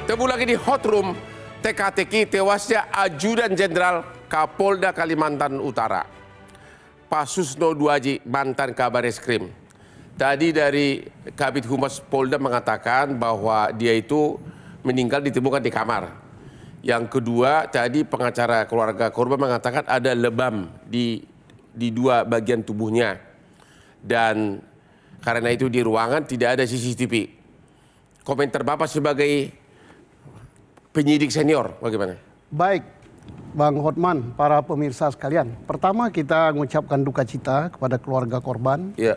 Temu lagi di Hot Room, teka-teki tewasnya Ajudan Jenderal Kapolda Kalimantan Utara, Pak Susno Duaji, mantan Kabareskrim. Tadi dari Kabid Humas Polda mengatakan bahwa dia itu meninggal ditemukan di kamar. Yang kedua, tadi pengacara keluarga korban mengatakan ada lebam di dua bagian tubuhnya. Dan karena itu di ruangan tidak ada CCTV. Komentar Bapak sebagai penyidik senior bagaimana? Baik, Bang Hotman, para pemirsa sekalian. Pertama kita mengucapkan duka cita kepada keluarga korban. Ya.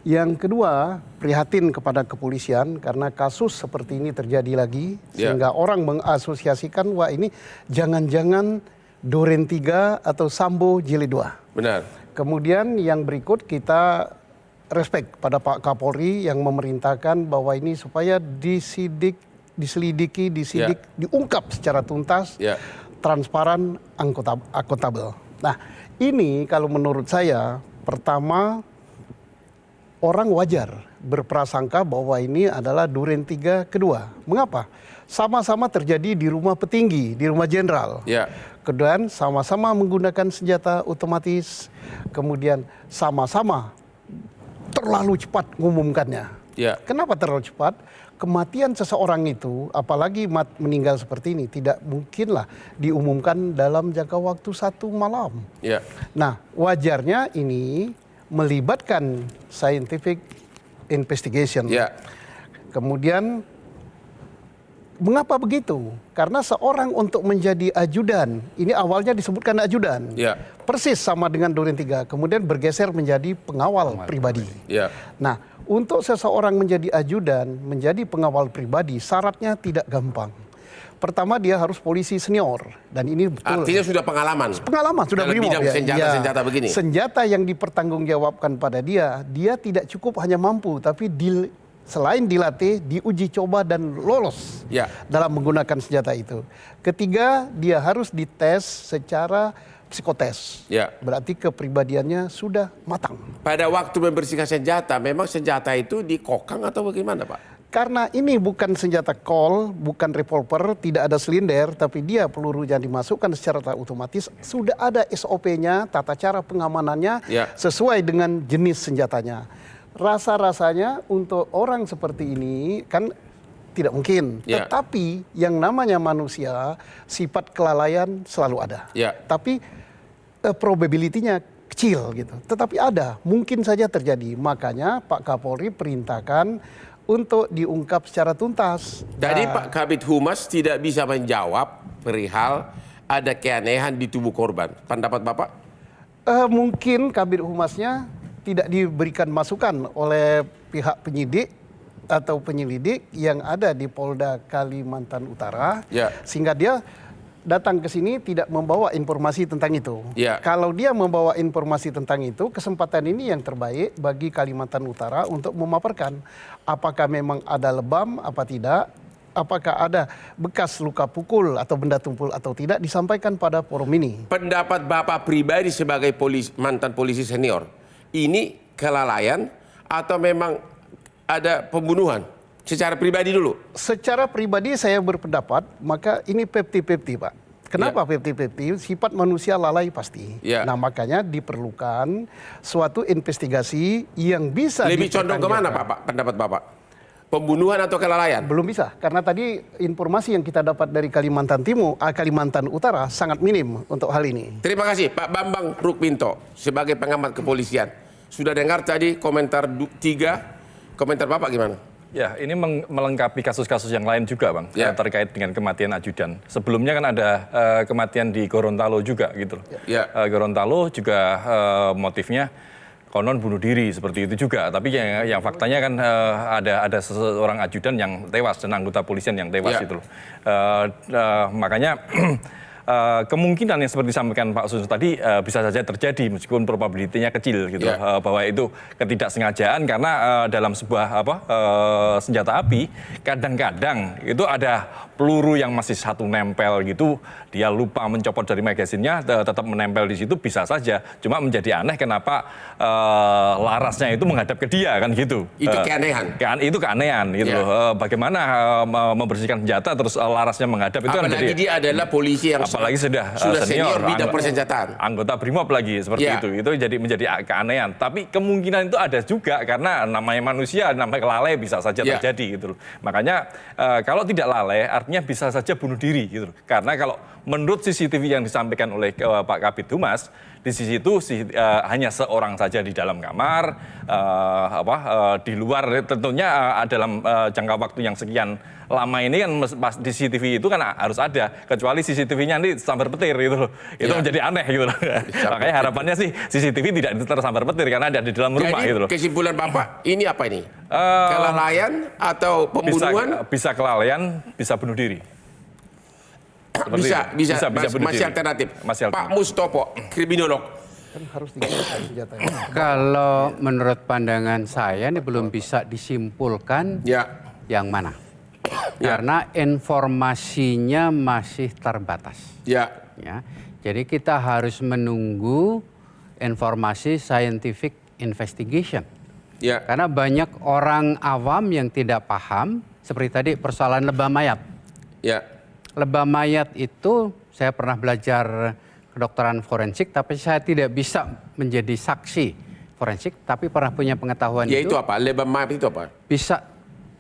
Yang kedua, prihatin kepada kepolisian karena kasus seperti ini terjadi lagi. Sehingga orang mengasosiasikan, wah ini jangan-jangan Duren 3 atau Sambo Jilid 2. Benar. Kemudian yang berikut kita respect pada Pak Kapolri yang memerintahkan bahwa ini supaya diselidiki, diungkap secara tuntas, transparan, akuntabel. Nah, ini kalau menurut saya, pertama orang wajar berprasangka bahwa ini adalah Duren 3 kedua. Mengapa? Sama-sama terjadi di rumah petinggi, di rumah jenderal. Kemudian sama-sama menggunakan senjata otomatis, kemudian sama-sama terlalu cepat mengumumkannya. Kenapa terlalu cepat? Kematian seseorang itu, apalagi meninggal seperti ini, tidak mungkinlah diumumkan dalam jangka waktu 1 malam. Nah, wajarnya ini melibatkan scientific investigation. Kemudian, mengapa begitu? Karena seorang untuk menjadi ajudan, ini awalnya disebutkan ajudan, persis sama dengan Duren 3, kemudian bergeser menjadi pengawal pribadi. Nah, untuk seseorang menjadi ajudan, menjadi pengawal pribadi, syaratnya tidak gampang. Pertama dia harus polisi senior, dan ini betul. Artinya sudah pengalaman. Pengalaman sudah dalam bidang senjata begini. Senjata yang dipertanggungjawabkan pada dia tidak cukup hanya mampu, tapi selain dilatih, diuji coba dan lolos dalam menggunakan senjata itu. Ketiga, dia harus dites secara psikotes. Berarti kepribadiannya sudah matang. Pada waktu membersihkan senjata, memang senjata itu dikokang atau bagaimana, Pak? Karena ini bukan senjata Colt, bukan revolver, tidak ada silinder, tapi dia pelurunya dimasukkan secara otomatis, sudah ada SOP-nya, tata cara pengamanannya, sesuai dengan jenis senjatanya. Rasa-rasanya untuk orang seperti ini kan tidak mungkin. Tetapi yang namanya manusia, sifat kelalaian selalu ada. Tapi probability-nya kecil gitu. Tetapi ada, mungkin saja terjadi. Makanya Pak Kapolri perintahkan untuk diungkap secara tuntas. Jadi Pak Kabid Humas tidak bisa menjawab perihal ada keanehan di tubuh korban. Pendapat Bapak? Mungkin Kabid Humasnya tidak diberikan masukan oleh pihak penyidik atau penyelidik yang ada di Polda Kalimantan Utara, sehingga dia datang ke sini tidak membawa informasi tentang itu. Kalau dia membawa informasi tentang itu, kesempatan ini yang terbaik bagi Kalimantan Utara untuk memaparkan apakah memang ada lebam, apa tidak, apakah ada bekas luka pukul atau benda tumpul atau tidak, disampaikan pada forum ini. Pendapat Bapak pribadi sebagai mantan polisi senior, ini kelalaian atau memang ada pembunuhan? Secara pribadi dulu? Secara pribadi saya berpendapat, maka ini 50-50, Pak. Kenapa 50-50? Sifat manusia lalai pasti. Nah, makanya diperlukan suatu investigasi yang bisa lebih condong kemana, Pak, pendapat Bapak? Pembunuhan atau kelalaian? Belum bisa, karena tadi informasi yang kita dapat dari Kalimantan Utara sangat minim untuk hal ini. Terima kasih Pak Bambang Rukminto sebagai pengamat kepolisian. Sudah dengar tadi komentar 3, komentar Bapak gimana? Ya, ini melengkapi kasus-kasus yang lain juga, Bang, terkait dengan kematian ajudan. Sebelumnya kan ada kematian di Gorontalo juga, gitu loh. Gorontalo juga motifnya konon bunuh diri seperti itu juga. Tapi yang faktanya kan ada seseorang ajudan yang tewas dan anggota polisian yang tewas itu loh. Makanya kemungkinan yang seperti disampaikan Pak Susno tadi bisa saja terjadi meskipun probabilitasnya kecil gitu, bahwa itu ketidaksengajaan karena dalam sebuah senjata api kadang-kadang itu ada peluru yang masih satu nempel gitu, dia lupa mencopot dari magazinnya, tetap menempel di situ, bisa saja. Cuma menjadi aneh kenapa larasnya itu menghadap ke dia kan gitu. Itu keanehan. Itu keanehan gitu loh. Bagaimana membersihkan senjata terus larasnya menghadap itu kan apalagi dia adalah polisi yang apalagi sudah senior bidang persenjataan. Anggota BRIMOB lagi seperti itu menjadi keanehan. Tapi kemungkinan itu ada juga karena namanya manusia, namanya lalai bisa saja terjadi gitu loh. Makanya kalau tidak lalai artinya bisa saja bunuh diri gitu loh. Karena kalau menurut CCTV yang disampaikan oleh Pak Kabid Humas, di sisi itu hanya seorang saja di dalam kamar, di luar tentunya dalam jangka waktu yang sekian lama ini kan di CCTV itu kan harus ada, kecuali CCTV-nya nanti sambar petir gitu loh. Itu menjadi aneh gitu loh. Makanya harapannya sih CCTV tidak tersambar petir karena ada di dalam rumah gitu loh. Kesimpulan Bapak ini apa ini? Kelalaian atau pembunuhan? Bisa kelalaian, bisa bunuh diri. Bisa masih alternatif. Pak Mustopo, kriminolog. Kan harus digunakan senjatanya. Kalau menurut pandangan saya ini belum bisa disimpulkan yang mana. Karena informasinya masih terbatas. Ya. Jadi kita harus menunggu informasi scientific investigation. Karena banyak orang awam yang tidak paham, seperti tadi persoalan lebam mayat. Lebam mayat itu saya pernah belajar kedokteran forensik, tapi saya tidak bisa menjadi saksi forensik, tapi pernah punya pengetahuan itu. Itu apa? Lebam mayat itu apa? Bisa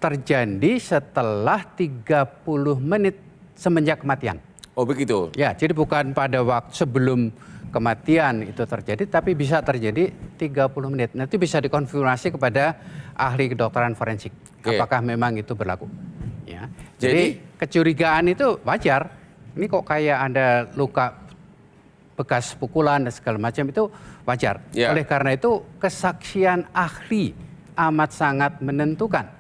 terjadi setelah 30 menit semenjak kematian. Oh begitu? Ya, jadi bukan pada waktu sebelum kematian itu terjadi, tapi bisa terjadi 30 menit. Nanti bisa dikonfirmasi kepada ahli kedokteran forensik. Apakah memang itu berlaku. Ya. Jadi kecurigaan itu wajar. Ini kok kayak ada luka bekas pukulan dan segala macam itu wajar. Oleh karena itu kesaksian ahli amat sangat menentukan.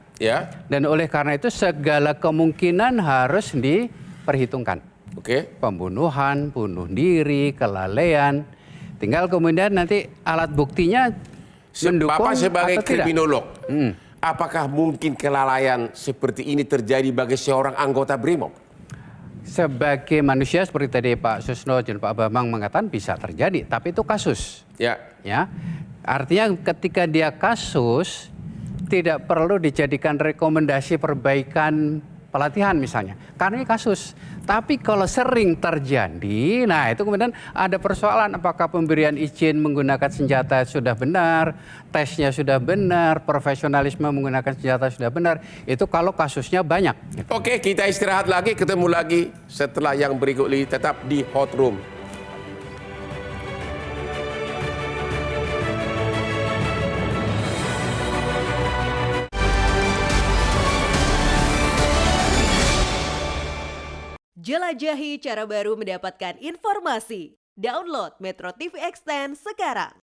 Dan oleh karena itu segala kemungkinan harus diperhitungkan. Pembunuhan, bunuh diri, kelalaian. Tinggal kemudian nanti alat buktinya mendukung Bapak sebagai atau tidak. kriminolog, apakah mungkin kelalaian seperti ini terjadi bagi seorang anggota BRIMOB? Sebagai manusia seperti tadi Pak Susno dan Pak Bambang mengatakan bisa terjadi, tapi itu kasus. Ya. Artinya ketika dia kasus tidak perlu dijadikan rekomendasi perbaikan pelatihan misalnya. Karena ini kasus. Tapi kalau sering terjadi, nah itu kemudian ada persoalan apakah pemberian izin menggunakan senjata sudah benar, tesnya sudah benar, profesionalisme menggunakan senjata sudah benar. Itu kalau kasusnya banyak. Oke, kita istirahat lagi, ketemu lagi setelah yang berikut ini, tetap di Hot Room. Jelajahi cara baru mendapatkan informasi. Download Metro TV Extend sekarang.